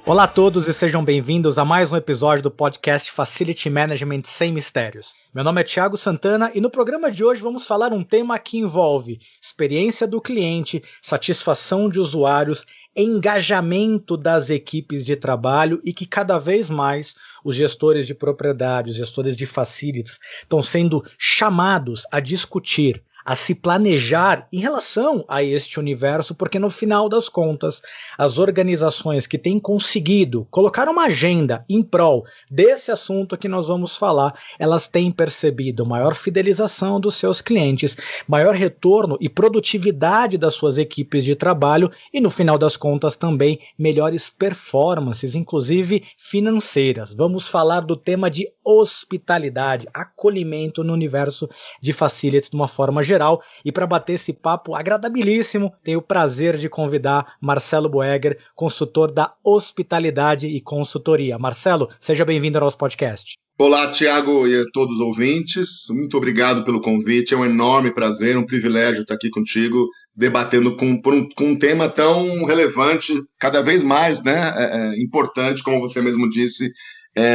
Olá a todos e sejam bem-vindos a mais um episódio do podcast Facility Management Sem Mistérios. Meu nome é Thiago Santana e no programa de hoje vamos falar um tema que envolve experiência do cliente, satisfação de usuários, engajamento das equipes de trabalho e que cada vez mais os gestores de propriedade, os gestores de facilities estão sendo chamados a discutir, a se planejar em relação a este universo, porque no final das contas, as organizações que têm conseguido colocar uma agenda em prol desse assunto que nós vamos falar, elas têm percebido maior fidelização dos seus clientes, maior retorno e produtividade das suas equipes de trabalho e no final das contas também melhores performances, inclusive financeiras. Vamos falar do tema de hospitalidade, acolhimento no universo de facilities de uma forma geral. E para bater esse papo agradabilíssimo, tenho o prazer de convidar Marcelo Boeger, consultor da Hospitalidade e Consultoria. Marcelo, seja bem-vindo ao nosso podcast. Olá, Thiago e a todos os ouvintes. Muito obrigado pelo convite. É um enorme prazer, um privilégio estar aqui contigo, debatendo com um tema tão relevante, cada vez mais importante, como você mesmo disse,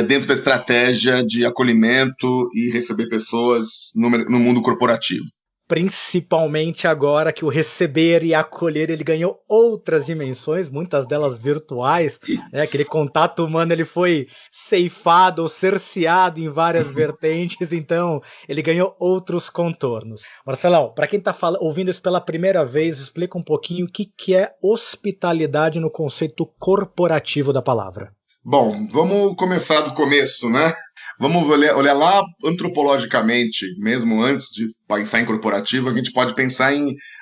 dentro da estratégia de acolhimento e receber pessoas no mundo corporativo. Principalmente agora que o receber e acolher ele ganhou outras dimensões, muitas delas virtuais, né? Aquele contato humano ele foi ceifado ou cerceado em várias vertentes, então ele ganhou outros contornos. Marcelão, para quem está ouvindo isso pela primeira vez, explica um pouquinho o que é hospitalidade no conceito corporativo da palavra. Bom, vamos começar do começo, né? Vamos olhar lá antropologicamente, mesmo antes de pensar em corporativo, a gente pode pensar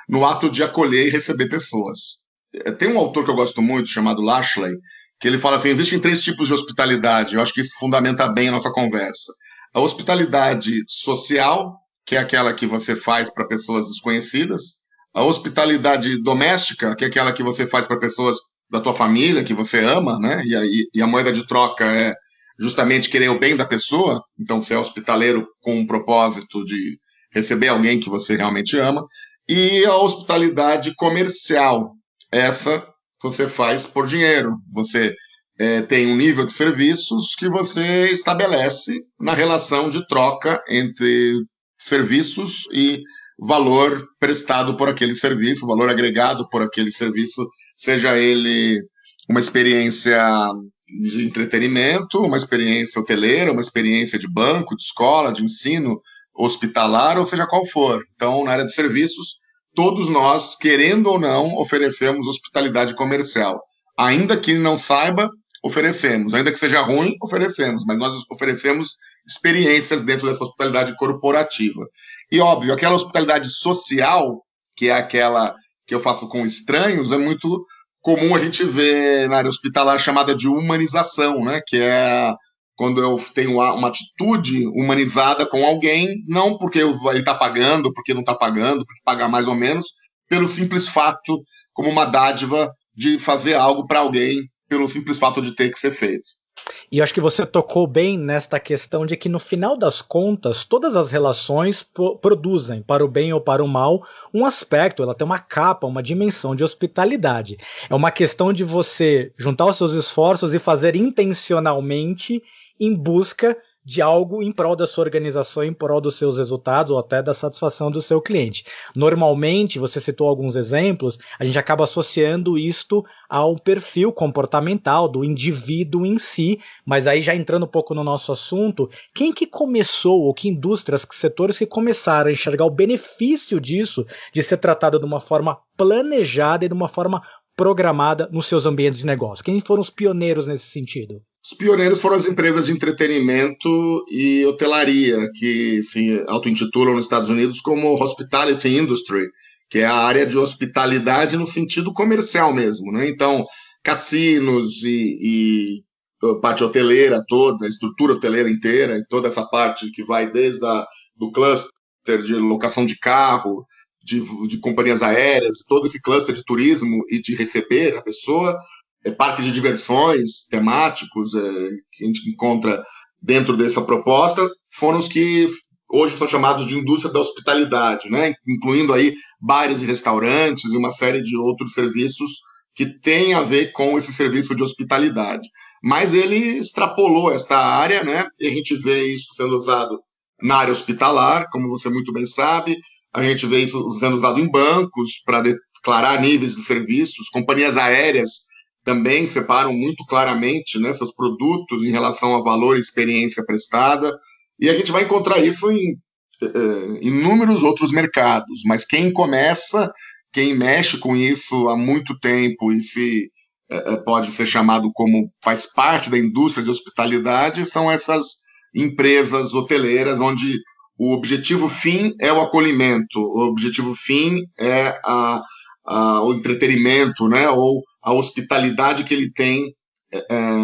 no ato de acolher e receber pessoas. Tem um autor que eu gosto muito, chamado Lashley, que ele fala assim, existem 3 tipos de hospitalidade, eu acho que isso fundamenta bem a nossa conversa. A hospitalidade social, que é aquela que você faz para pessoas desconhecidas. A hospitalidade doméstica, que é aquela que você faz para pessoas da tua família, que você ama, né? E a moeda de troca é justamente querer o bem da pessoa, então você é hospitaleiro com o propósito de receber alguém que você realmente ama, e a hospitalidade comercial, essa você faz por dinheiro, você tem um nível de serviços que você estabelece na relação de troca entre serviços e valor prestado por aquele serviço, valor agregado por aquele serviço, seja ele uma experiência de entretenimento, uma experiência hoteleira, uma experiência de banco, de escola, de ensino, hospitalar, ou seja qual for. Então, na área de serviços, todos nós, querendo ou não, oferecemos hospitalidade comercial. Ainda que não saiba, oferecemos. Ainda que seja ruim, oferecemos. Mas nós oferecemos experiências dentro dessa hospitalidade corporativa. E, óbvio, aquela hospitalidade social, que é aquela que eu faço com estranhos, é muito comum a gente ver na área hospitalar chamada de humanização, né? Que é quando eu tenho uma atitude humanizada com alguém, não porque ele está pagando, porque não está pagando, porque pagar mais ou menos, pelo simples fato, como uma dádiva de fazer algo para alguém, pelo simples fato de ter que ser feito. E eu acho que você tocou bem nesta questão de que no final das contas, todas as relações produzem, para o bem ou para o mal, um aspecto, ela tem uma capa, uma dimensão de hospitalidade. É uma questão de você juntar os seus esforços e fazer intencionalmente em busca de algo em prol da sua organização, em prol dos seus resultados ou até da satisfação do seu cliente. Normalmente, você citou alguns exemplos, a gente acaba associando isto ao perfil comportamental do indivíduo em si, mas aí já entrando um pouco no nosso assunto, quem que começou, ou que indústrias, que setores que começaram a enxergar o benefício disso, de ser tratado de uma forma planejada e de uma forma programada nos seus ambientes de negócio? Quem foram os pioneiros nesse sentido? Os pioneiros foram as empresas de entretenimento e hotelaria, que se auto-intitulam nos Estados Unidos como Hospitality Industry, que é a área de hospitalidade no sentido comercial mesmo, né? Então, cassinos e a parte hoteleira toda, a estrutura hoteleira inteira, e toda essa parte que vai desde do cluster de locação de carro, de companhias aéreas, todo esse cluster de turismo e de receber a pessoa, parques de diversões temáticos que a gente encontra dentro dessa proposta, foram os que hoje são chamados de indústria da hospitalidade, né? Incluindo aí bares e restaurantes e uma série de outros serviços que tem a ver com esse serviço de hospitalidade. Mas ele extrapolou esta área, né? E a gente vê isso sendo usado na área hospitalar, como você muito bem sabe, a gente vê isso sendo usado em bancos para declarar níveis de serviços, companhias aéreas também separam muito claramente, né, seus produtos em relação a valor e experiência prestada, e a gente vai encontrar isso em inúmeros outros mercados, mas quem mexe com isso há muito tempo e pode ser chamado como faz parte da indústria de hospitalidade, são essas empresas hoteleiras onde o objetivo fim é o acolhimento, o objetivo fim é o entretenimento, né, ou a hospitalidade que ele tem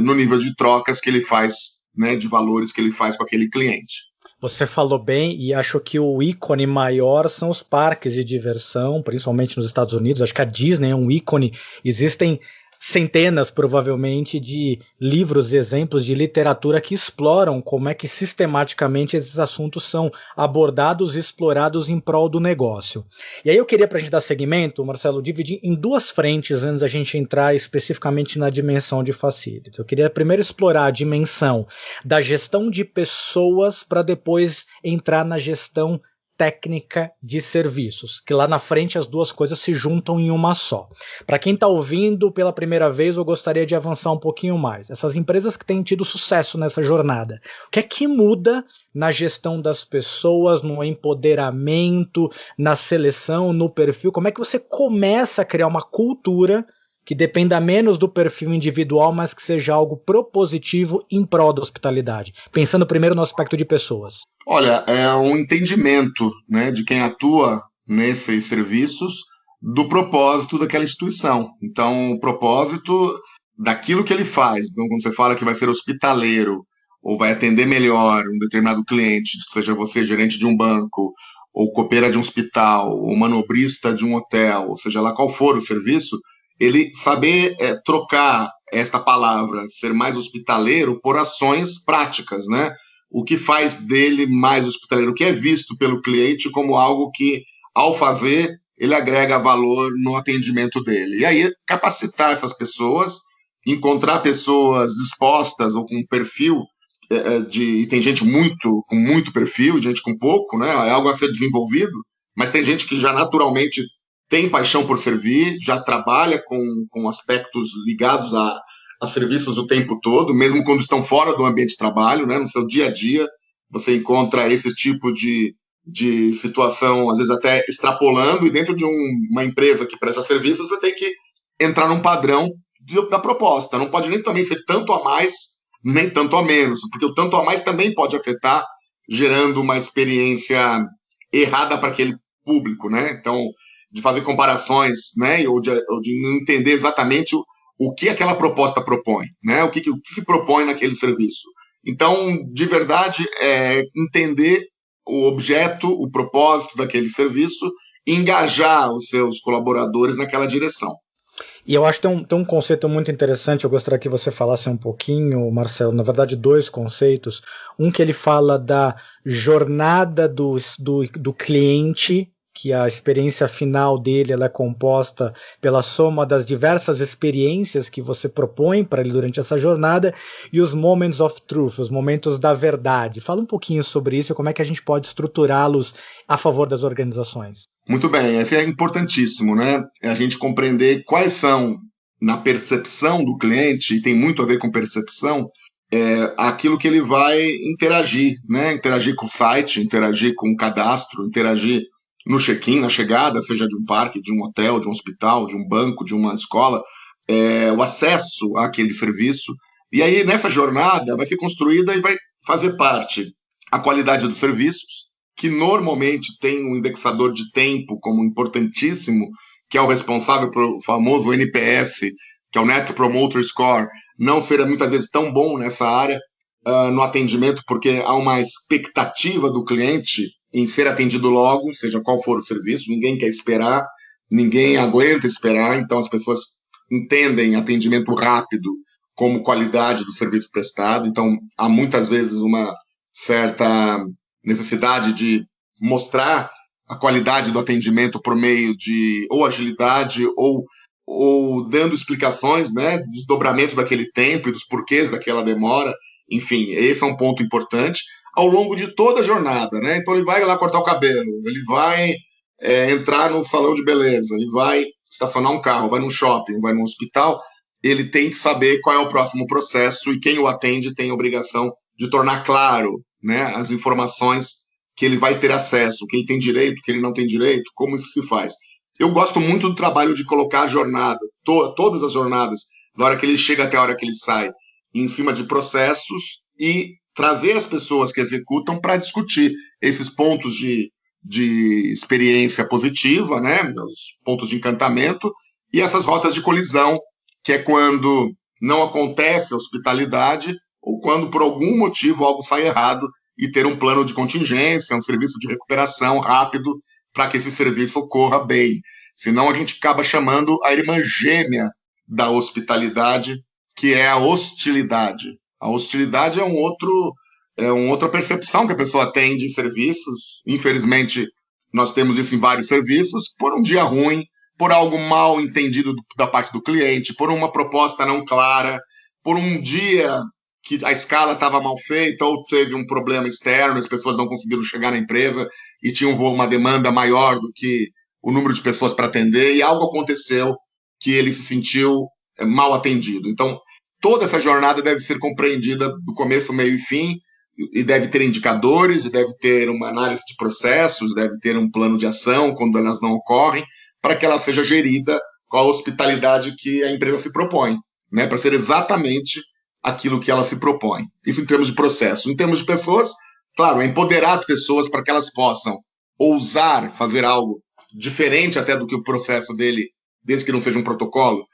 no nível de trocas que ele faz, né, de valores que ele faz com aquele cliente. Você falou bem, e acho que o ícone maior são os parques de diversão, principalmente nos Estados Unidos. Acho que a Disney é um ícone. Existem centenas, provavelmente, de livros e exemplos de literatura que exploram como é que sistematicamente esses assuntos são abordados e explorados em prol do negócio. E aí eu queria, para a gente dar seguimento, Marcelo, dividir em duas frentes antes da gente entrar especificamente na dimensão de facilities. Eu queria primeiro explorar a dimensão da gestão de pessoas para depois entrar na gestão técnica de serviços, que lá na frente as duas coisas se juntam em uma só. Para quem está ouvindo pela primeira vez, eu gostaria de avançar um pouquinho mais. Essas empresas que têm tido sucesso nessa jornada, o que é que muda na gestão das pessoas, no empoderamento, na seleção, no perfil? Como é que você começa a criar uma cultura que dependa menos do perfil individual, mas que seja algo propositivo em prol da hospitalidade? Pensando primeiro no aspecto de pessoas. Olha, é um entendimento, né, de quem atua nesses serviços do propósito daquela instituição. Então, o propósito daquilo que ele faz. Então, quando você fala que vai ser hospitaleiro ou vai atender melhor um determinado cliente, seja você gerente de um banco, ou copeira de um hospital, ou manobrista de um hotel, ou seja lá qual for o serviço, ele saber trocar esta palavra, ser mais hospitaleiro, por ações práticas, né? O que faz dele mais hospitaleiro, o que é visto pelo cliente como algo que, ao fazer, ele agrega valor no atendimento dele. E aí, capacitar essas pessoas, encontrar pessoas dispostas ou com perfil tem gente com muito perfil, gente com pouco, né? É algo a ser desenvolvido, mas tem gente que já naturalmente tem paixão por servir, já trabalha com aspectos ligados a serviços o tempo todo, mesmo quando estão fora do ambiente de trabalho, né? No seu dia a dia, você encontra esse tipo de situação, às vezes até extrapolando, e dentro de uma empresa que presta serviços, você tem que entrar num padrão da proposta. Não pode nem também ser tanto a mais, nem tanto a menos, porque o tanto a mais também pode afetar, gerando uma experiência errada para aquele público, né? Então, de fazer comparações, né? Ou de não entender exatamente o que aquela proposta propõe, né? O que se propõe naquele serviço. Então, de verdade, entender o objeto, o propósito daquele serviço e engajar os seus colaboradores naquela direção. E eu acho que tem um conceito muito interessante, eu gostaria que você falasse um pouquinho, Marcelo, na verdade dois conceitos. Um que ele fala da jornada do cliente, que a experiência final dele ela é composta pela soma das diversas experiências que você propõe para ele durante essa jornada, e os moments of truth, os momentos da verdade. Fala um pouquinho sobre isso e como é que a gente pode estruturá-los a favor das organizações. Muito bem, esse é importantíssimo, né? A gente compreender quais são, na percepção do cliente, e tem muito a ver com percepção, aquilo que ele vai interagir, né? Interagir com o site, interagir com o cadastro, interagir no check-in, na chegada, seja de um parque, de um hotel, de um hospital, de um banco, de uma escola, o acesso àquele serviço. E aí, nessa jornada, vai ser construída e vai fazer parte a qualidade dos serviços, que normalmente tem um indexador de tempo como importantíssimo, que é o responsável pelo famoso NPS, que é o Net Promoter Score, não ser muitas vezes tão bom nessa área, no atendimento, porque há uma expectativa do cliente em ser atendido logo, seja qual for o serviço, ninguém quer esperar, ninguém aguenta esperar, então as pessoas entendem atendimento rápido como qualidade do serviço prestado, então há muitas vezes uma certa necessidade de mostrar a qualidade do atendimento por meio de ou agilidade ou ou dando explicações, né, desdobramento daquele tempo e dos porquês daquela demora. Enfim, esse é um ponto importante ao longo de toda a jornada, né? Então ele vai lá cortar o cabelo, ele vai entrar no salão de beleza, ele vai estacionar um carro, vai num shopping, vai num hospital, ele tem que saber qual é o próximo processo e quem o atende tem a obrigação de tornar claro, né, as informações que ele vai ter acesso, que ele tem direito, que ele não tem direito, como isso se faz. Eu gosto muito do trabalho de colocar a jornada, todas as jornadas, da hora que ele chega até a hora que ele sai, em cima de processos e trazer as pessoas que executam para discutir esses pontos de experiência positiva, né, os pontos de encantamento, e essas rotas de colisão, que é quando não acontece a hospitalidade ou quando, por algum motivo, algo sai errado e ter um plano de contingência, um serviço de recuperação rápido para que esse serviço ocorra bem. Senão a gente acaba chamando a irmã gêmea da hospitalidade, que é a hostilidade. A hostilidade é uma outra percepção que a pessoa tem de serviços. Infelizmente, nós temos isso em vários serviços, por um dia ruim, por algo mal entendido da parte do cliente, por uma proposta não clara, por um dia que a escala estava mal feita ou teve um problema externo, as pessoas não conseguiram chegar na empresa e tinham uma demanda maior do que o número de pessoas para atender, e algo aconteceu que ele se sentiu mal atendido. Então, toda essa jornada deve ser compreendida do começo, meio e fim, e deve ter indicadores, e deve ter uma análise de processos, deve ter um plano de ação quando elas não ocorrem, para que ela seja gerida com a hospitalidade que a empresa se propõe, né, para ser exatamente aquilo que ela se propõe. Isso em termos de processo. Em termos de pessoas, claro, é empoderar as pessoas para que elas possam ousar fazer algo diferente até do que o processo dele, desde que não seja um protocolo,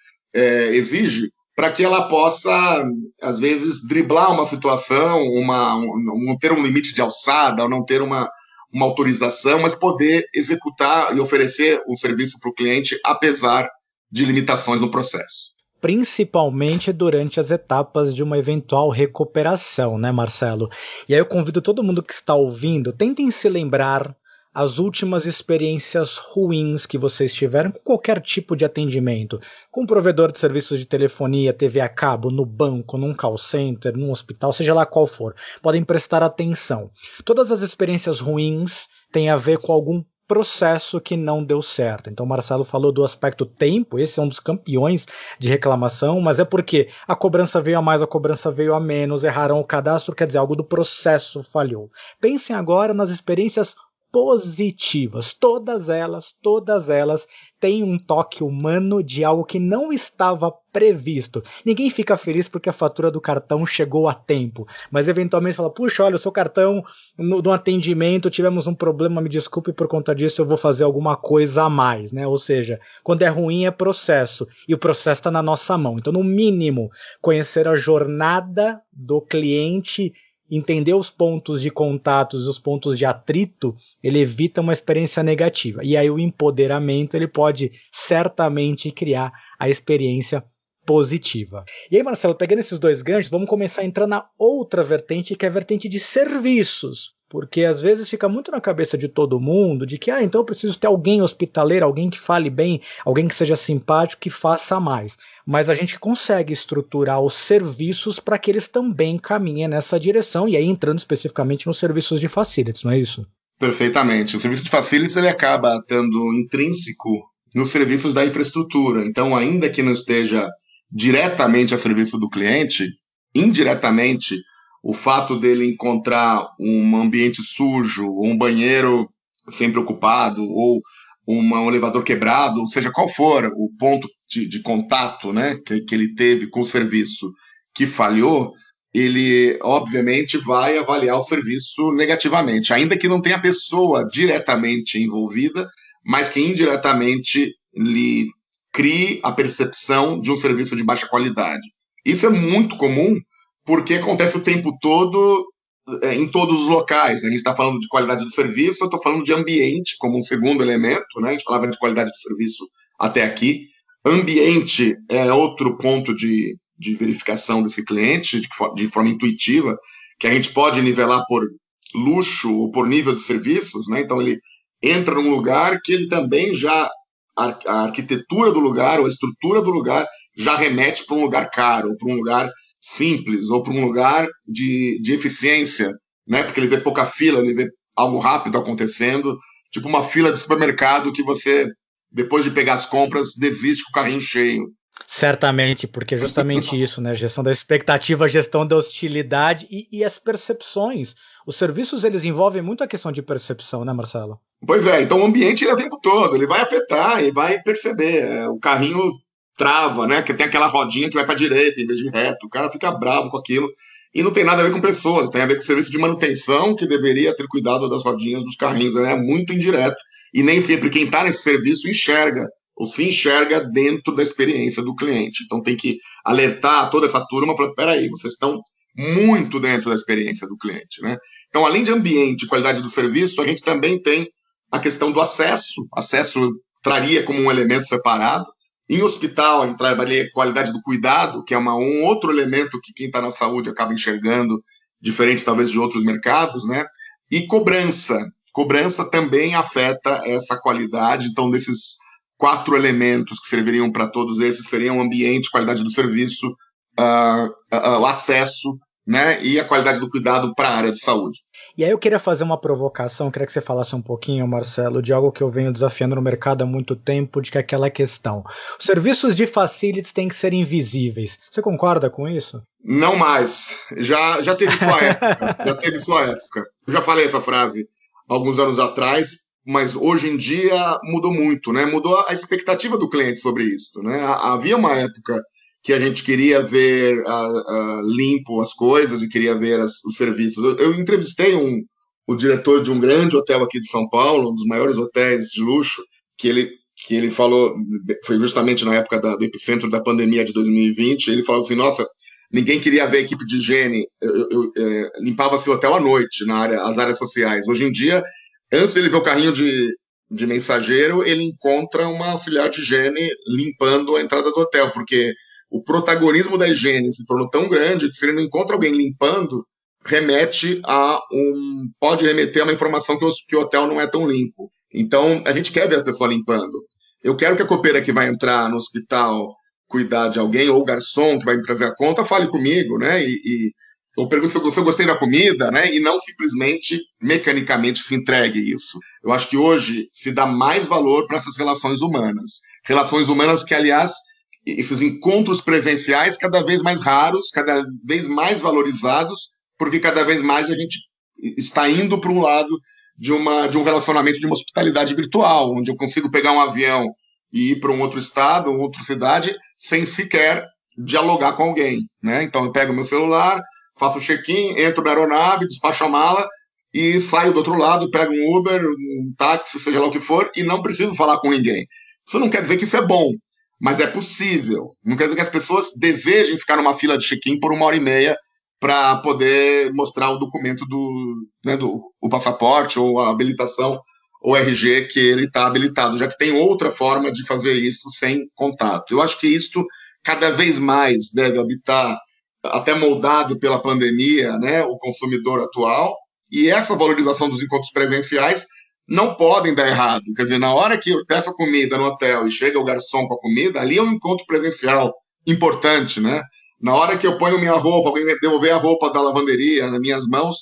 exige, para que ela possa, às vezes, driblar uma situação, não ter um limite de alçada, ou não ter uma autorização, mas poder executar e oferecer o serviço para o cliente, apesar de limitações no processo. Principalmente durante as etapas de uma eventual recuperação, né, Marcelo? E aí eu convido todo mundo que está ouvindo, tentem se lembrar as últimas experiências ruins que vocês tiveram com qualquer tipo de atendimento, com um provedor de serviços de telefonia, TV a cabo, no banco, num call center, num hospital, seja lá qual for. Podem prestar atenção. Todas as experiências ruins têm a ver com algum processo que não deu certo. Então o Marcelo falou do aspecto tempo, esse é um dos campeões de reclamação, mas é porque a cobrança veio a mais, a cobrança veio a menos, erraram o cadastro, quer dizer, algo do processo falhou. Pensem agora nas experiências positivas, todas elas têm um toque humano de algo que não estava previsto. Ninguém fica feliz porque a fatura do cartão chegou a tempo, mas eventualmente fala, puxa, olha, o seu cartão no atendimento, tivemos um problema, me desculpe, por conta disso eu vou fazer alguma coisa a mais, né? Ou seja, quando é ruim é processo, e o processo está na nossa mão. Então, no mínimo, conhecer a jornada do cliente, entender os pontos de contatos, os pontos de atrito, ele evita uma experiência negativa. E aí o empoderamento ele pode certamente criar a experiência positiva. E aí, Marcelo, pegando esses dois ganchos, vamos começar a entrar na outra vertente, que é a vertente de serviços. Porque às vezes fica muito na cabeça de todo mundo de que, então eu preciso ter alguém hospitaleiro, alguém que fale bem, alguém que seja simpático, que faça mais. Mas a gente consegue estruturar os serviços para que eles também caminhem nessa direção, e aí entrando especificamente nos serviços de facilities, não é isso? Perfeitamente. O serviço de facilities ele acaba estando intrínseco nos serviços da infraestrutura. Então, ainda que não esteja diretamente a serviço do cliente, indiretamente, o fato dele encontrar um ambiente sujo, um banheiro sempre ocupado, ou um elevador quebrado, seja qual for o ponto de contato, né, que ele teve com o serviço que falhou, ele obviamente vai avaliar o serviço negativamente, ainda que não tenha a pessoa diretamente envolvida, mas que indiretamente lhe crie a percepção de um serviço de baixa qualidade. Isso é muito comum, porque acontece o tempo todo em todos os locais. A gente está falando de qualidade do serviço, eu estou falando de ambiente como um segundo elemento, né? A gente falava de qualidade do serviço até aqui. Ambiente é outro ponto de verificação desse cliente, de forma intuitiva, que a gente pode nivelar por luxo ou por nível de serviços, né? Então ele entra num lugar que ele também já a arquitetura do lugar ou a estrutura do lugar já remete para um lugar caro, ou para um lugar simples, ou para um lugar de eficiência, né? Porque ele vê pouca fila, ele vê algo rápido acontecendo, tipo uma fila de supermercado que você, depois de pegar as compras, desiste com o carrinho cheio. Certamente, porque é justamente isso, né? Gestão da expectativa, gestão da hostilidade e as percepções. Os serviços, eles envolvem muito a questão de percepção, né, Marcelo? Pois é, então o ambiente é o tempo todo, ele vai afetar e vai perceber. O carrinho trava, né? Que tem aquela rodinha que vai para a direita em vez de reto. O cara fica bravo com aquilo. E não tem nada a ver com pessoas, tem a ver com o serviço de manutenção que deveria ter cuidado das rodinhas dos carrinhos. É muito indireto. E nem sempre quem está nesse serviço enxerga, ou se enxerga dentro da experiência do cliente. Então tem que alertar toda essa turma, falando, peraí, vocês estão muito dentro da experiência do cliente, né? Então, além de ambiente e qualidade do serviço, a gente também tem a questão do acesso. Acesso traria como um elemento separado. Em hospital, a gente trabalha qualidade do cuidado, que é um outro elemento que quem está na saúde acaba enxergando, diferente talvez de outros mercados, né? E cobrança. Cobrança também afeta essa qualidade. Então, desses 4 elementos que serviriam para todos esses seriam ambiente, qualidade do serviço, o acesso, né, e a qualidade do cuidado para a área de saúde. E aí eu queria fazer uma provocação, queria que você falasse um pouquinho, Marcelo, de algo que eu venho desafiando no mercado há muito tempo, de que é aquela questão. Os serviços de facilities têm que ser invisíveis. Você concorda com isso? Não mais. Já teve sua época. Já teve sua época. Eu já falei essa frase alguns anos atrás, mas hoje em dia mudou muito, né? Mudou a expectativa do cliente sobre isso, né? Havia uma época que a gente queria ver limpo as coisas e queria ver os serviços. Eu entrevistei o diretor de um grande hotel aqui de São Paulo, um dos maiores hotéis de luxo, que ele falou, foi justamente na época do epicentro da pandemia de 2020, ele falou assim, nossa, ninguém queria ver a equipe de higiene, limpava-se o hotel à noite, as áreas sociais. Hoje em dia, antes ele ver o carrinho de mensageiro, ele encontra uma auxiliar de higiene limpando a entrada do hotel, porque o protagonismo da higiene se tornou tão grande que se ele não encontra alguém limpando, pode remeter a uma informação que o hotel não é tão limpo. Então, a gente quer ver a pessoa limpando. Eu quero que a copeira que vai entrar no hospital cuidar de alguém, ou o garçom que vai me trazer a conta, fale comigo, né? E eu pergunto se eu gostei da comida, né? E não simplesmente, mecanicamente, se entregue isso. Eu acho que hoje se dá mais valor para essas relações humanas. Relações humanas que, aliás, esses encontros presenciais cada vez mais raros, cada vez mais valorizados, porque cada vez mais a gente está indo para um lado de um relacionamento, de uma hospitalidade virtual, onde eu consigo pegar um avião e ir para um outro estado, uma outra cidade, sem sequer dialogar com alguém, né? Então eu pego meu celular, faço o check-in, entro na aeronave, despacho a mala e saio do outro lado, pego um Uber, um táxi, seja lá o que for, e não preciso falar com ninguém. Isso não quer dizer que isso é bom, mas é possível. Não quer dizer que as pessoas desejem ficar numa fila de check-in por 1h30 para poder mostrar o documento o passaporte ou a habilitação ou RG que ele está habilitado, já que tem outra forma de fazer isso sem contato. Eu acho que isso cada vez mais deve habitar, até moldado pela pandemia, né, o consumidor atual, e essa valorização dos encontros presenciais não podem dar errado. Quer dizer, na hora que eu peço a comida no hotel e chega o garçom com a comida, ali é um encontro presencial importante, né? Na hora que eu ponho minha roupa, alguém devolver a roupa da lavanderia nas minhas mãos,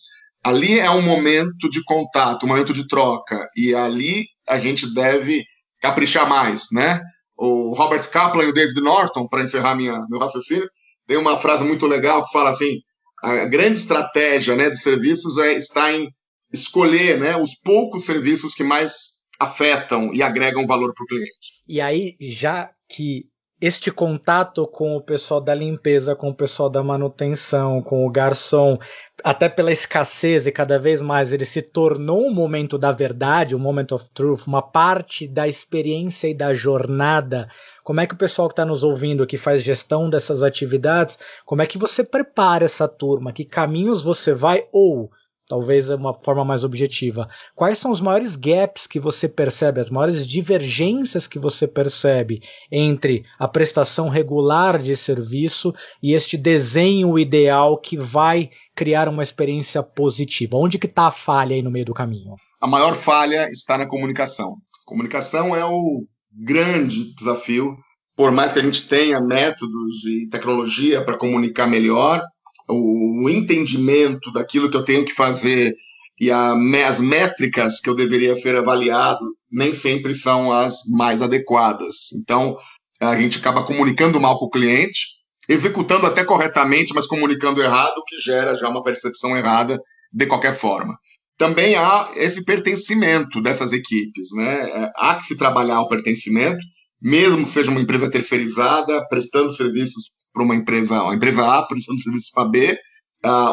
ali é um momento de contato, um momento de troca, e ali a gente deve caprichar mais, né? O Robert Kaplan e o David Norton, para encerrar meu raciocínio, tem uma frase muito legal que fala assim, a grande estratégia, né, de serviços está em escolher, né, os poucos serviços que mais afetam e agregam valor para o cliente. E aí, já que este contato com o pessoal da limpeza, com o pessoal da manutenção, com o garçom, até pela escassez e cada vez mais ele se tornou um momento da verdade, um moment of truth, uma parte da experiência e da jornada. Como é que o pessoal que está nos ouvindo, que faz gestão dessas atividades, como é que você prepara essa turma? Que caminhos você vai, ou talvez é uma forma mais objetiva, quais são os maiores gaps que você percebe, as maiores divergências que você percebe entre a prestação regular de serviço e este desenho ideal que vai criar uma experiência positiva? Onde que está a falha aí no meio do caminho? A maior falha está na comunicação. Comunicação é o grande desafio, por mais que a gente tenha métodos e tecnologia para comunicar melhor, o entendimento daquilo que eu tenho que fazer e as métricas que eu deveria ser avaliado nem sempre são as mais adequadas. Então, a gente acaba comunicando mal com o cliente, executando até corretamente, mas comunicando errado, o que gera já uma percepção errada de qualquer forma. Também há esse pertencimento dessas equipes, né? Há que se trabalhar o pertencimento, mesmo que seja uma empresa terceirizada, prestando serviços para uma empresa A, prestando serviços para B,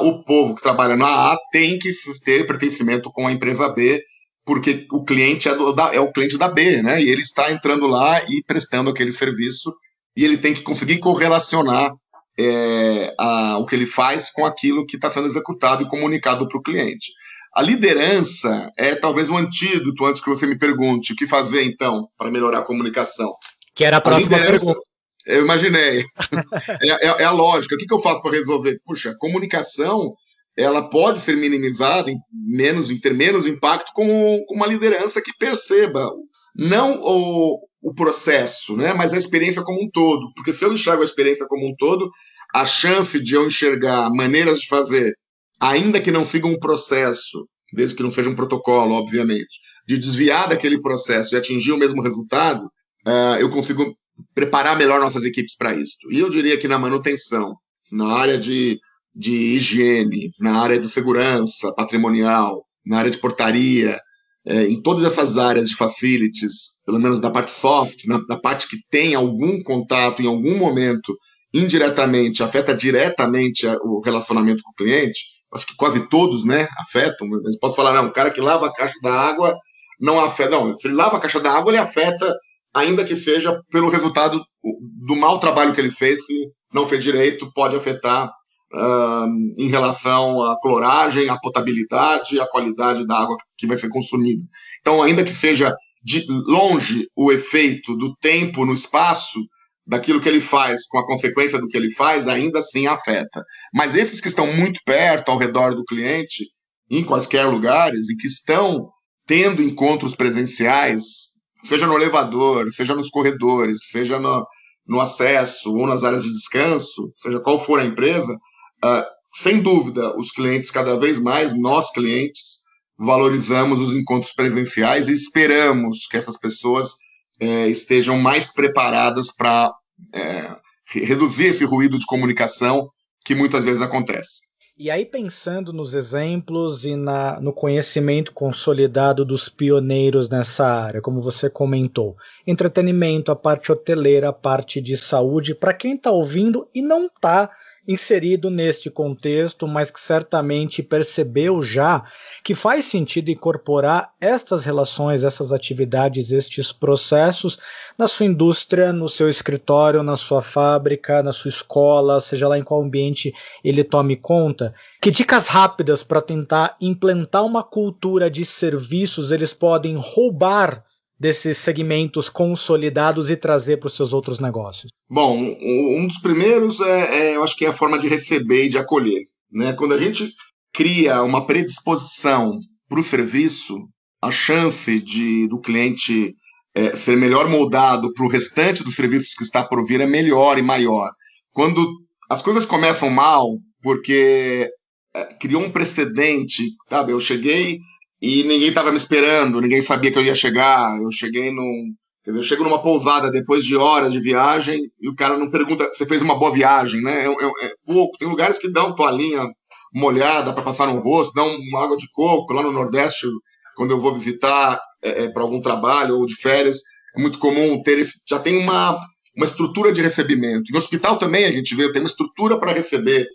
o povo que trabalha na A tem que ter pertencimento com a empresa B, porque o cliente é o cliente da B, né? E ele está entrando lá e prestando aquele serviço, e ele tem que conseguir correlacionar o que ele faz com aquilo que está sendo executado e comunicado para o cliente. A liderança é talvez um antídoto, antes que você me pergunte o que fazer, então, para melhorar a comunicação. Que era a próxima pergunta. Eu imaginei. É a lógica. O que eu faço para resolver? Puxa, a comunicação ela pode ser minimizada, ter menos impacto com uma liderança que perceba não o processo, né, mas a experiência como um todo. Porque se eu enxergo a experiência como um todo, a chance de eu enxergar maneiras de fazer, ainda que não siga um processo, desde que não seja um protocolo, obviamente, de desviar daquele processo e atingir o mesmo resultado, eu consigo preparar melhor nossas equipes para isso. E eu diria que na manutenção, na área de higiene, na área de segurança patrimonial, na área de portaria, em todas essas áreas de facilities, pelo menos da parte soft, da parte que tem algum contato em algum momento, indiretamente, afeta diretamente o relacionamento com o cliente, acho que quase todos, né, afetam, mas posso falar, não, o cara que lava a caixa da água não afeta, não, se ele lava a caixa da água, ele afeta, ainda que seja pelo resultado do mau trabalho que ele fez, se não fez direito, pode afetar em relação à cloragem, à potabilidade, à qualidade da água que vai ser consumida. Então, ainda que seja de longe o efeito do tempo no espaço, daquilo que ele faz, com a consequência do que ele faz, ainda assim afeta. Mas esses que estão muito perto, ao redor do cliente, em quaisquer lugares, e que estão tendo encontros presenciais, seja no elevador, seja nos corredores, seja no acesso ou nas áreas de descanso, seja qual for a empresa, sem dúvida, os clientes cada vez mais, nós clientes, valorizamos os encontros presenciais e esperamos que essas pessoas estejam mais preparadas para reduzir esse ruído de comunicação que muitas vezes acontece. E aí, pensando nos exemplos e no conhecimento consolidado dos pioneiros nessa área, como você comentou, entretenimento, a parte hoteleira, a parte de saúde, para quem está ouvindo e não está inserido neste contexto, mas que certamente percebeu já que faz sentido incorporar estas relações, essas atividades, estes processos na sua indústria, no seu escritório, na sua fábrica, na sua escola, seja lá em qual ambiente ele tome conta. Que dicas rápidas para tentar implantar uma cultura de serviços eles podem roubar desses segmentos consolidados e trazer para os seus outros negócios? Bom, um dos primeiros eu acho que é a forma de receber e de acolher, né? Quando a gente cria uma predisposição para o serviço, a chance do cliente ser melhor moldado para o restante dos serviços que está por vir é melhor e maior. Quando as coisas começam mal, porque criou um precedente, sabe? Eu cheguei e ninguém estava me esperando, ninguém sabia que eu ia chegar. Eu chego numa pousada depois de horas de viagem e o cara não pergunta, você fez uma boa viagem, né? Pouco. Tem lugares que dão toalhinha molhada para passar no rosto, dão uma água de coco. Lá no Nordeste, quando eu vou visitar para algum trabalho ou de férias, é muito comum ter já tem uma estrutura de recebimento. No hospital também a gente vê, tem uma estrutura para receber.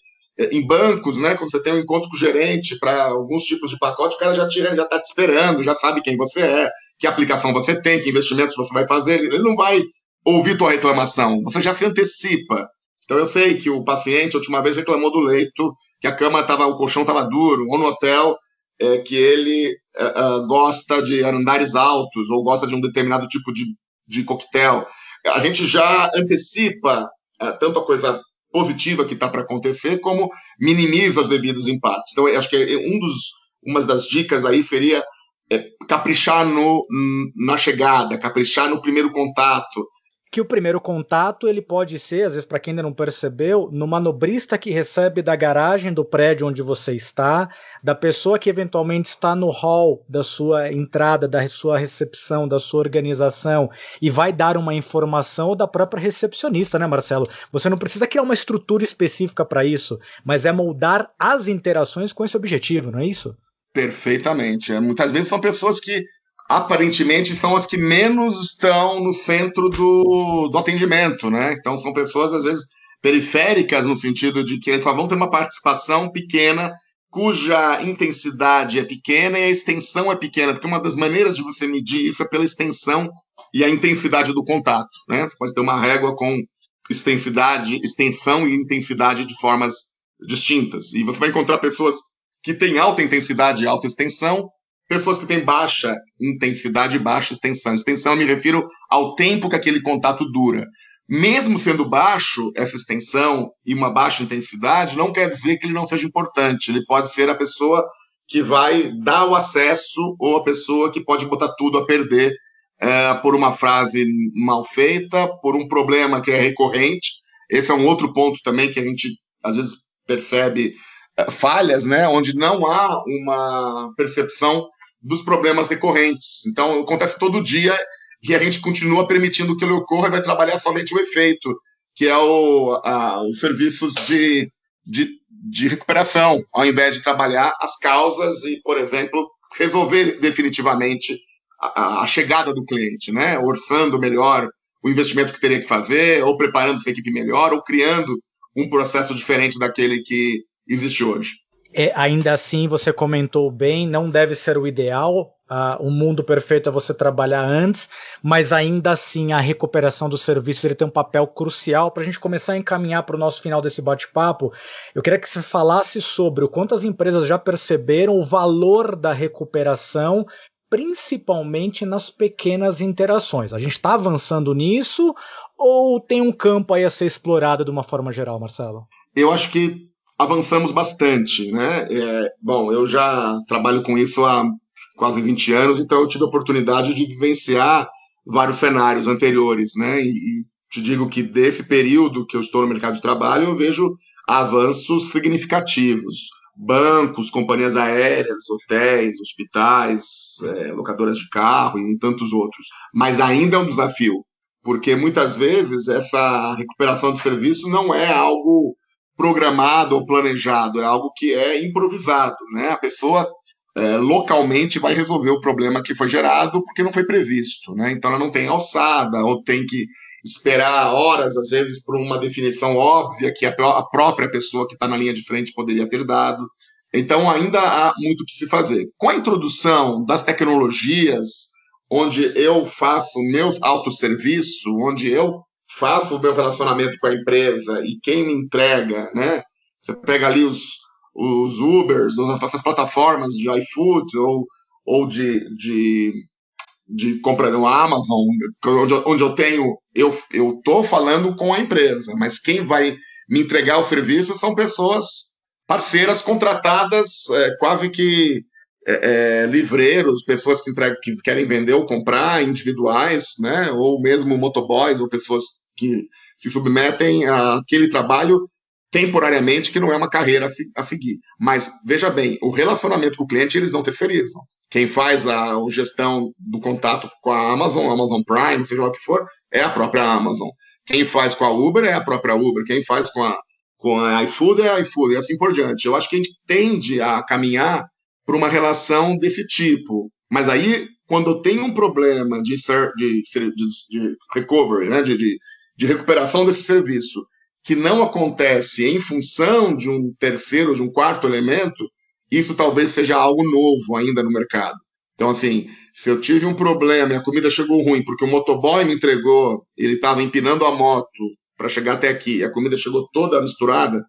Em bancos, né, quando você tem um encontro com o gerente para alguns tipos de pacote, o cara já está te esperando, já sabe quem você é, que aplicação você tem, que investimentos você vai fazer. Ele não vai ouvir tua reclamação, você já se antecipa. Então eu sei que o paciente, a última vez, reclamou do leito, que o colchão estava duro, ou no hotel, que ele gosta de andares altos, ou gosta de um determinado tipo de coquetel. A gente já antecipa tanto a coisa positiva que está para acontecer, como minimiza os devidos impactos. Então, eu acho que uma das dicas aí seria caprichar na chegada, caprichar no primeiro contato. Que o primeiro contato ele pode ser, às vezes para quem ainda não percebeu, no manobrista que recebe da garagem do prédio onde você está, da pessoa que eventualmente está no hall da sua entrada, da sua recepção, da sua organização e vai dar uma informação, ou da própria recepcionista, né, Marcelo? Você não precisa criar uma estrutura específica para isso, mas é moldar as interações com esse objetivo, não é isso? Perfeitamente. Muitas vezes são pessoas que aparentemente são as que menos estão no centro do atendimento, né? Então são pessoas, às vezes, periféricas, no sentido de que só vão ter uma participação pequena, cuja intensidade é pequena e a extensão é pequena, porque uma das maneiras de você medir isso é pela extensão e a intensidade do contato, né? Você pode ter uma régua com extensão e intensidade de formas distintas. E você vai encontrar pessoas que têm alta intensidade e alta extensão, pessoas que têm baixa intensidade e baixa extensão. Extensão, eu me refiro ao tempo que aquele contato dura. Mesmo sendo baixo, essa extensão e uma baixa intensidade, não quer dizer que ele não seja importante. Ele pode ser a pessoa que vai dar o acesso ou a pessoa que pode botar tudo a perder por uma frase mal feita, por um problema que é recorrente. Esse é um outro ponto também que a gente, às vezes, percebe falhas, né, onde não há uma percepção dos problemas recorrentes. Então, acontece todo dia e a gente continua permitindo que ele ocorra e vai trabalhar somente o efeito, que é os serviços de recuperação, ao invés de trabalhar as causas e, por exemplo, resolver definitivamente a chegada do cliente, né? Orçando melhor o investimento que teria que fazer, ou preparando essa equipe melhor, ou criando um processo diferente daquele que existe hoje. Ainda assim, você comentou bem, não deve ser o ideal, o mundo perfeito é você trabalhar antes, mas ainda assim a recuperação do serviço ele tem um papel crucial. Para a gente começar a encaminhar para o nosso final desse bate-papo, eu queria que você falasse sobre o quanto as empresas já perceberam o valor da recuperação, principalmente nas pequenas interações. A gente está avançando nisso ou tem um campo aí a ser explorado de uma forma geral, Marcelo? Eu acho que avançamos bastante, né? Bom, eu já trabalho com isso há quase 20 anos, então eu tive a oportunidade de vivenciar vários cenários anteriores, né? E te digo que desse período que eu estou no mercado de trabalho, eu vejo avanços significativos. Bancos, companhias aéreas, hotéis, hospitais, locadoras de carro e tantos outros. Mas ainda é um desafio, porque muitas vezes essa recuperação de serviço não é algo programado ou planejado, é algo que é improvisado, né? A pessoa localmente vai resolver o problema que foi gerado porque não foi previsto, né? Então ela não tem alçada ou tem que esperar horas, às vezes, por uma definição óbvia que a própria pessoa que está na linha de frente poderia ter dado. Então ainda há muito o que se fazer. Com a introdução das tecnologias, onde eu faço meus autosserviço, onde eu faço o meu relacionamento com a empresa e quem me entrega, né? Você pega ali os Ubers, essas plataformas de iFood ou de compra no Amazon, onde eu estou falando com a empresa, mas quem vai me entregar o serviço são pessoas parceiras contratadas, quase que livreiros, pessoas que querem vender ou comprar, individuais, né? Ou mesmo motoboys ou pessoas que se submetem àquele trabalho temporariamente, que não é uma carreira a seguir. Mas, veja bem, o relacionamento com o cliente eles não terceirizam. Quem faz a gestão do contato com a Amazon Prime, seja lá o que for, é a própria Amazon. Quem faz com a Uber é a própria Uber. Quem faz com a iFood é a iFood, e assim por diante. Eu acho que a gente tende a caminhar para uma relação desse tipo. Mas aí, quando eu tenho um problema de recovery, né, de recuperação desse serviço, que não acontece em função de um terceiro, de um quarto elemento, isso talvez seja algo novo ainda no mercado. Então, assim, se eu tive um problema e a comida chegou ruim porque o motoboy me entregou, ele estava empinando a moto para chegar até aqui, e a comida chegou toda misturada,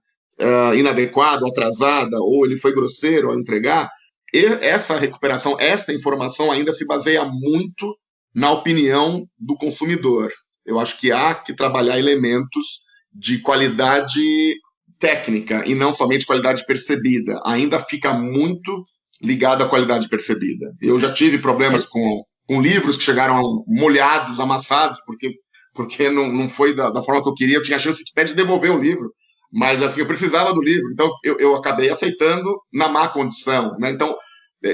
inadequada, atrasada, ou ele foi grosseiro ao entregar, essa recuperação, esta informação ainda se baseia muito na opinião do consumidor. Eu acho que há que trabalhar elementos de qualidade técnica e não somente qualidade percebida. Ainda fica muito ligado à qualidade percebida. Eu já tive problemas com livros que chegaram molhados, amassados, porque não foi da forma que eu queria. Eu tinha a chance até de devolver o livro, mas assim, eu precisava do livro. Então, eu acabei aceitando na má condição, né? Então,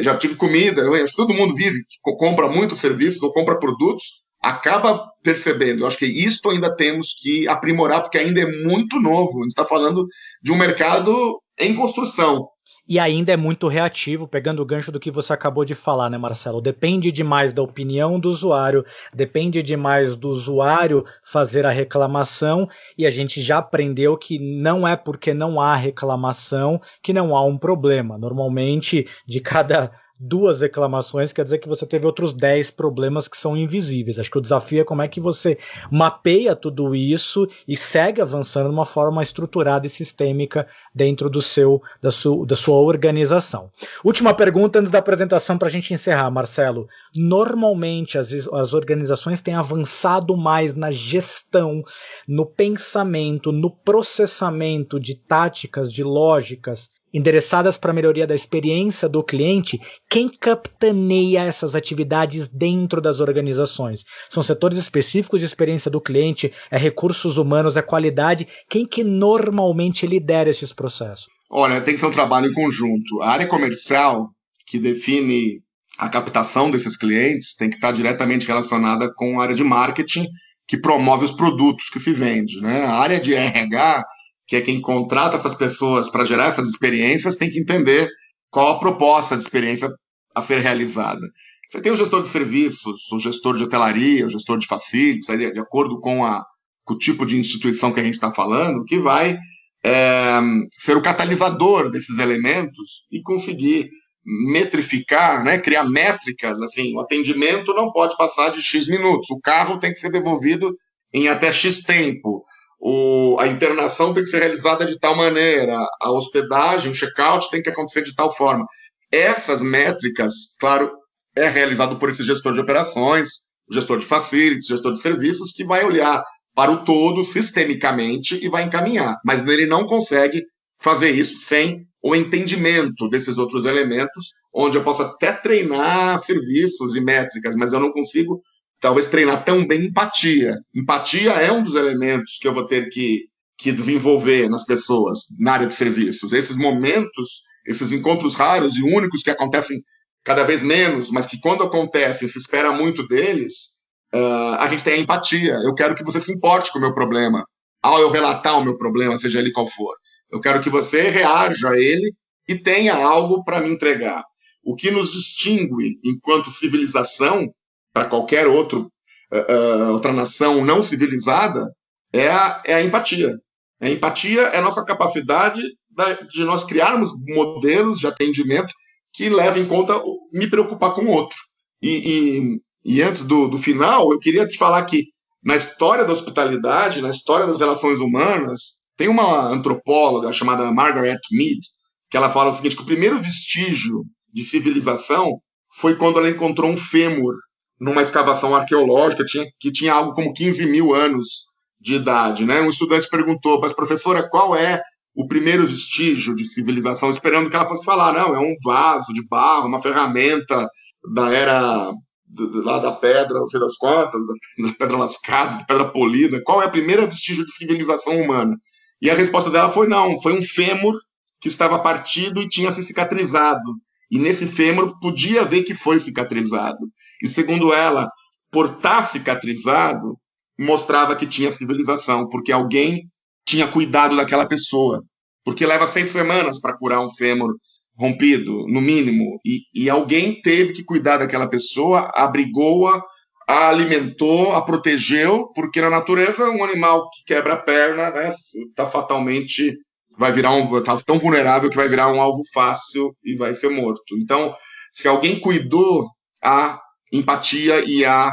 já tive comida. Acho que todo mundo vive, compra muitos serviços ou compra produtos, acaba percebendo. Eu acho que isto ainda temos que aprimorar, porque ainda é muito novo. A gente está falando de um mercado em construção. E ainda é muito reativo, pegando o gancho do que você acabou de falar, né, Marcelo? Depende demais da opinião do usuário, depende demais do usuário fazer a reclamação, e a gente já aprendeu que não é porque não há reclamação que não há um problema. Normalmente, de cada 2 reclamações, quer dizer que você teve outros 10 problemas que são invisíveis. Acho que o desafio é como é que você mapeia tudo isso e segue avançando de uma forma estruturada e sistêmica dentro da sua organização. Última pergunta antes da apresentação para a gente encerrar, Marcelo. Normalmente as organizações têm avançado mais na gestão, no pensamento, no processamento de táticas, de lógicas, endereçadas para a melhoria da experiência do cliente. Quem capitaneia essas atividades dentro das organizações? São setores específicos de experiência do cliente, é recursos humanos, é qualidade? Quem que normalmente lidera esses processos? Olha, tem que ser um trabalho em conjunto. A área comercial, que define a captação desses clientes, tem que estar diretamente relacionada com a área de marketing, que promove os produtos que se vende, né? A área de RH, que é quem contrata essas pessoas para gerar essas experiências, tem que entender qual a proposta de experiência a ser realizada. Você tem o gestor de serviços, o gestor de hotelaria, o gestor de facilities, de acordo com o tipo de instituição que a gente está falando, que vai ser o catalisador desses elementos e conseguir metrificar, né, criar métricas. Assim, o atendimento não pode passar de X minutos, o carro tem que ser devolvido em até X tempo, a internação tem que ser realizada de tal maneira, a hospedagem, o check-out tem que acontecer de tal forma. Essas métricas, claro, é realizado por esse gestor de operações, o gestor de facilities, o gestor de serviços, que vai olhar para o todo sistemicamente e vai encaminhar. Mas ele não consegue fazer isso sem o entendimento desses outros elementos, onde eu posso até treinar serviços e métricas, mas eu não consigo talvez treinar tão bem empatia. Empatia é um dos elementos que eu vou ter que desenvolver nas pessoas, na área de serviços. Esses momentos, esses encontros raros e únicos que acontecem cada vez menos, mas que quando acontecem se espera muito deles, a gente tem a empatia. Eu quero que você se importe com o meu problema, ao eu relatar o meu problema, seja ele qual for. Eu quero que você reaja a ele e tenha algo para me entregar. O que nos distingue enquanto civilização para qualquer outra nação não civilizada, é a empatia. A empatia é a nossa capacidade de nós criarmos modelos de atendimento que levem em conta me preocupar com o outro. E antes do final, eu queria te falar que na história da hospitalidade, na história das relações humanas, tem uma antropóloga chamada Margaret Mead, que ela fala o seguinte, que o primeiro vestígio de civilização foi quando ela encontrou um fêmur numa escavação arqueológica que tinha algo como 15 mil anos de idade, né? Um estudante perguntou, mas professora, qual é o primeiro vestígio de civilização? Esperando que ela fosse falar, não, é um vaso de barro, uma ferramenta da era lá da pedra, não sei das quantas, da pedra lascada, da pedra polida. Qual é a primeira vestígio de civilização humana? E a resposta dela foi não, foi um fêmur que estava partido e tinha se cicatrizado. E nesse fêmur podia ver que foi cicatrizado. E segundo ela, por estar cicatrizado, mostrava que tinha civilização, porque alguém tinha cuidado daquela pessoa. Porque leva 6 semanas para curar um fêmur rompido, no mínimo. E alguém teve que cuidar daquela pessoa, abrigou-a, a alimentou, a protegeu, porque na natureza um animal que quebra a perna, né, tá fatalmente... vai virar tá tão vulnerável que vai virar um alvo fácil e vai ser morto. Então, se alguém cuidou, a empatia e a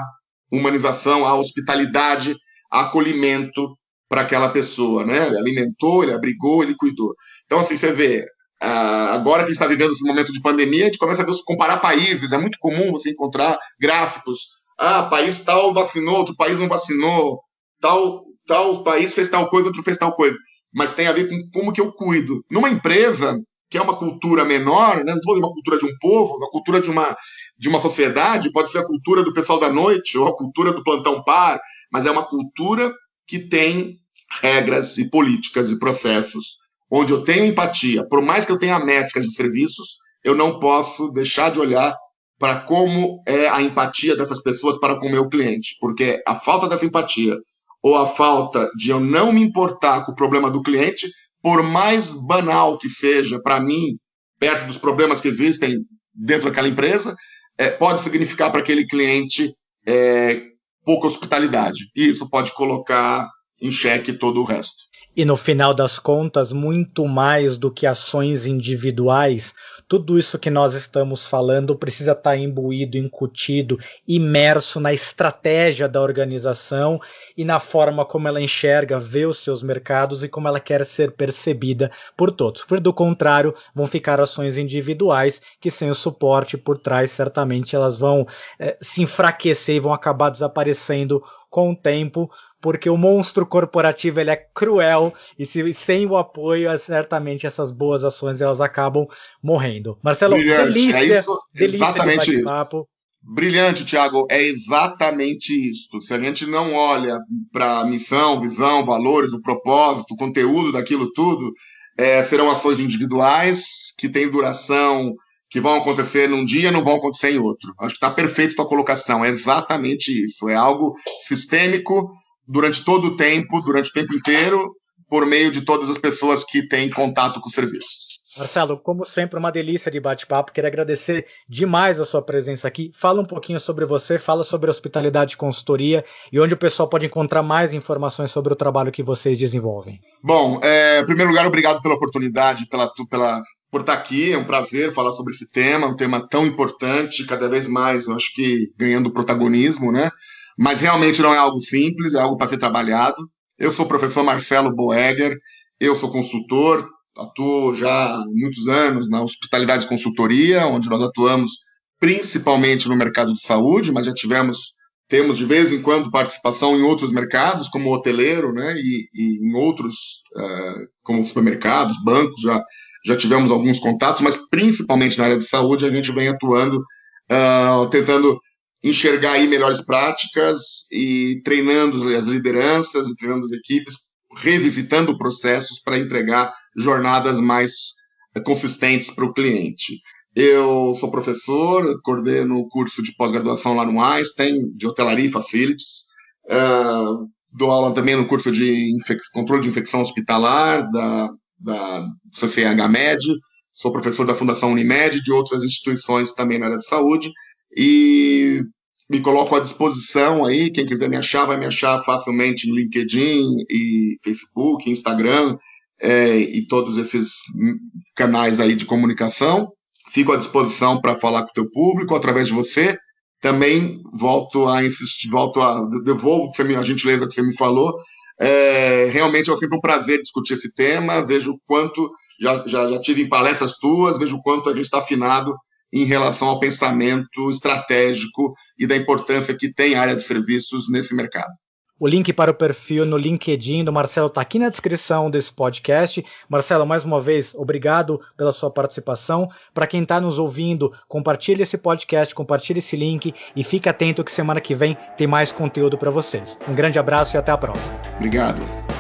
humanização, a hospitalidade, a acolhimento para aquela pessoa, né? Ele alimentou, ele abrigou, ele cuidou. Então, assim, você vê, agora que a gente está vivendo esse momento de pandemia, a gente começa a ver, comparar países, é muito comum você encontrar gráficos, país tal vacinou, outro país não vacinou, tal país fez tal coisa, outro fez tal coisa. Mas tem a ver com como que eu cuido. Numa empresa, que é uma cultura menor, né? Não estou falando de uma cultura de um povo, uma cultura de uma sociedade, pode ser a cultura do pessoal da noite ou a cultura do plantão par, mas é uma cultura que tem regras e políticas e processos onde eu tenho empatia. Por mais que eu tenha métricas de serviços, eu não posso deixar de olhar para como é a empatia dessas pessoas para com o meu cliente, porque a falta dessa empatia ou a falta de eu não me importar com o problema do cliente, por mais banal que seja para mim, perto dos problemas que existem dentro daquela empresa, pode significar para aquele cliente pouca hospitalidade. E isso pode colocar em xeque todo o resto. E no final das contas, muito mais do que ações individuais, tudo isso que nós estamos falando precisa estar imbuído, incutido, imerso na estratégia da organização e na forma como ela enxerga, vê os seus mercados e como ela quer ser percebida por todos. Por do contrário, vão ficar ações individuais que sem o suporte por trás, certamente elas vão se enfraquecer e vão acabar desaparecendo com o tempo, porque o monstro corporativo ele é cruel e sem o apoio, certamente essas boas ações elas acabam morrendo. Marcelo, brilhante, delícia exatamente de bate-papo. Brilhante, Thiago, é exatamente isso. Se a gente não olha para a missão, visão, valores, o propósito, o conteúdo daquilo tudo, serão ações individuais que têm duração, que vão acontecer num dia, não vão acontecer em outro. Acho que está perfeito a tua colocação, é exatamente isso. É algo sistêmico durante todo o tempo inteiro, por meio de todas as pessoas que têm contato com o serviço. Marcelo, como sempre, uma delícia de bate-papo. Queria agradecer demais a sua presença aqui. Fala um pouquinho sobre você, fala sobre hospitalidade e consultoria e onde o pessoal pode encontrar mais informações sobre o trabalho que vocês desenvolvem. Bom, em primeiro lugar, obrigado pela oportunidade, por estar aqui. É um prazer falar sobre esse tema, um tema tão importante, cada vez mais, eu acho que ganhando protagonismo, né? Mas realmente não é algo simples, é algo para ser trabalhado. Eu sou o professor Marcelo Boegger, eu sou consultor, atuo já há muitos anos na hospitalidade e consultoria, onde nós atuamos principalmente no mercado de saúde, mas já temos de vez em quando participação em outros mercados, como hoteleiro, né, e em outros, como supermercados, bancos, já tivemos alguns contatos, mas principalmente na área de saúde a gente vem atuando, tentando enxergar aí melhores práticas e treinando as lideranças e treinando as equipes, revisitando processos para entregar jornadas mais consistentes para o cliente. Eu sou professor, coordeno o curso de pós-graduação lá no Einstein, de hotelaria e facilities, dou aula também no curso de controle de infecção hospitalar da CCH-Med, sou professor da Fundação Unimed, de outras instituições também na área de saúde, e me coloco à disposição aí, quem quiser me achar, vai me achar facilmente em LinkedIn e Facebook, Instagram, e todos esses canais aí de comunicação. Fico à disposição para falar com o teu público, através de você. Também volto a insistir, devolvo a gentileza que você me falou. Realmente é sempre um prazer discutir esse tema, vejo o quanto, já tive em palestras tuas, vejo o quanto a gente está afinado em relação ao pensamento estratégico e da importância que tem a área de serviços nesse mercado. O link para o perfil no LinkedIn do Marcelo está aqui na descrição desse podcast. Marcelo, mais uma vez, obrigado pela sua participação. Para quem está nos ouvindo, compartilhe esse podcast, compartilhe esse link e fique atento que semana que vem tem mais conteúdo para vocês. Um grande abraço e até a próxima. Obrigado.